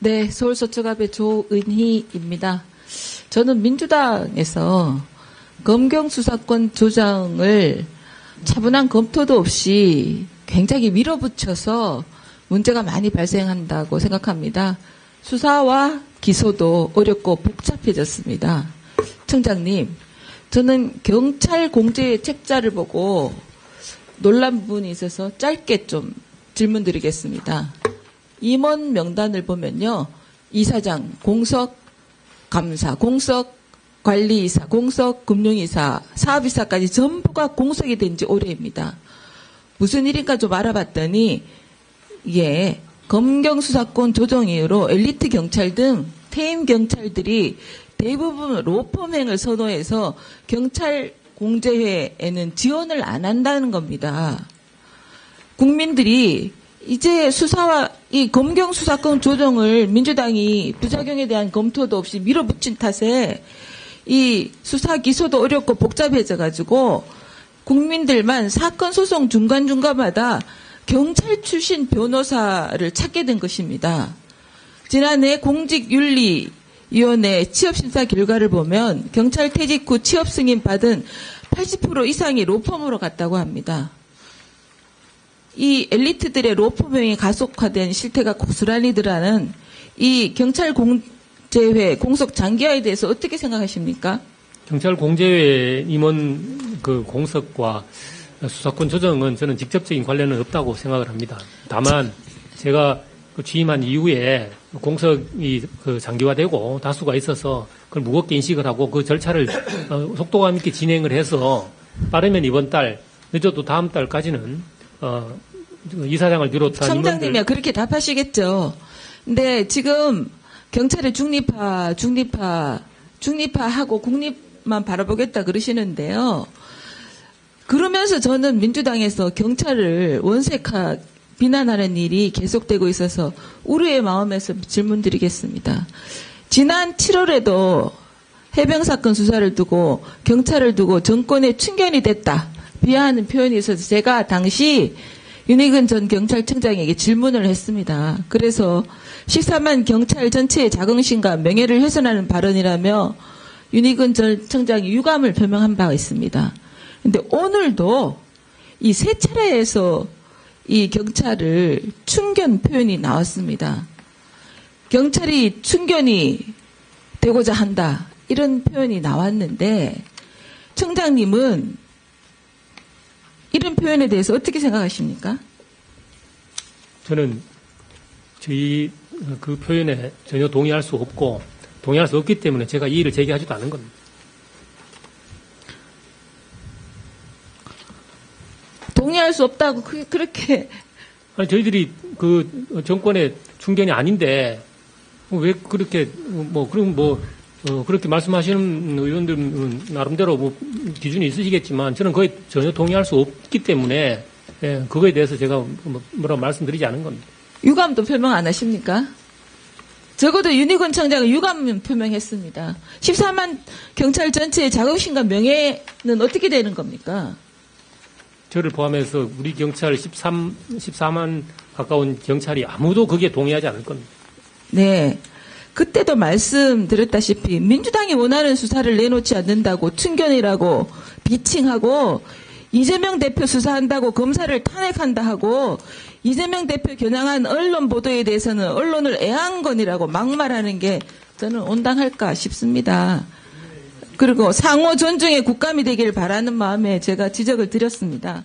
네, 서울서초갑의 조은희입니다. 저는 민주당에서 검경수사권 조정을 차분한 검토도 없이 굉장히 밀어붙여서 문제가 많이 발생한다고 생각합니다. 수사와 기소도 어렵고 복잡해졌습니다. 청장님, 저는 경찰 공제 책자를 보고 놀란 부분이 있어서 짧게 좀 질문드리겠습니다. 임원 명단을 보면요. 이사장, 공석감사, 공석관리이사, 공석금융이사, 사업이사까지 전부가 공석이 된 지 오래입니다. 무슨 일인가 좀 알아봤더니 이게 검경수사권 조정 이후로 엘리트 경찰 등 퇴임 경찰들이 대부분 로펌행을 선호해서 경찰 공제회에는 지원을 안 한다는 겁니다. 국민들이 이제 수사와 이 검경수사권 조정을 민주당이 부작용에 대한 검토도 없이 밀어붙인 탓에 이 수사 기소도 어렵고 복잡해져가지고 국민들만 사건 소송 중간중간마다 경찰 출신 변호사를 찾게 된 것입니다. 지난해 공직윤리위원회 취업심사 결과를 보면 경찰 퇴직 후 취업 승인 받은 80% 이상이 로펌으로 갔다고 합니다. 이 엘리트들의 로펌행위 가속화된 실태가 고스란히 드러나는 이 경찰 공제회 공석 장기화에 대해서 어떻게 생각하십니까? 경찰 공제회 임원 그 공석과 수사권 조정은 저는 직접적인 관련은 없다고 생각을 합니다. 다만 제가 취임한 이후에 공석이 그 장기화되고 다수가 있어서 그걸 무겁게 인식을 하고 그 절차를 속도감 있게 진행을 해서 빠르면 이번 달, 늦어도 다음 달까지는 이사장을 비롯한 청장님이야 그렇게 답하시겠죠. 근데 지금 경찰의 중립화하고 국립만 바라보겠다 그러시는데요. 그러면서 저는 민주당에서 경찰을 원색화 비난하는 일이 계속되고 있어서 우려의 마음에서 질문드리겠습니다. 지난 7월에도 해병사건 수사를 두고 경찰을 두고 정권에 충견이 됐다. 비하하는 표현이 있어서 제가 당시 윤희근 전 경찰청장에게 질문을 했습니다. 그래서 14만 경찰 전체의 자긍심과 명예를 훼손하는 발언이라며 윤희근 전 청장이 유감을 표명한 바가 있습니다. 근데 오늘도 이 세 차례에서 이 경찰을 충견 표현이 나왔습니다. 경찰이 충견이 되고자 한다. 이런 표현이 나왔는데 청장님은 이런 표현에 대해서 어떻게 생각하십니까? 저는 저희 그 표현에 전혀 동의할 수 없고 동의할 수 없기 때문에 제가 이의를 제기하지도 않은 겁니다. 동의할 수 없다고 그렇게 아니 저희들이 그 정권의 충견이 아닌데 왜 그렇게 그렇게 말씀하시는 의원들은 나름대로 뭐 기준이 있으시겠지만 저는 거의 전혀 동의할 수 없기 때문에 그거에 대해서 제가 뭐라고 말씀드리지 않은 겁니다. 유감도 표명 안 하십니까? 적어도 윤희근 청장은 유감 표명했습니다. 14만 경찰 전체의 자긍심과 명예는 어떻게 되는 겁니까? 저를 포함해서 우리 경찰 14만 가까운 경찰이 아무도 거기에 동의하지 않을 겁니다. 네. 그때도 말씀드렸다시피 민주당이 원하는 수사를 내놓지 않는다고 충견이라고 비칭하고 이재명 대표 수사한다고 검사를 탄핵한다 하고 이재명 대표 겨냥한 언론 보도에 대해서는 언론을 애한건이라고 막말하는 게 저는 온당할까 싶습니다. 그리고 상호 존중의 국감이 되길 바라는 마음에 제가 지적을 드렸습니다.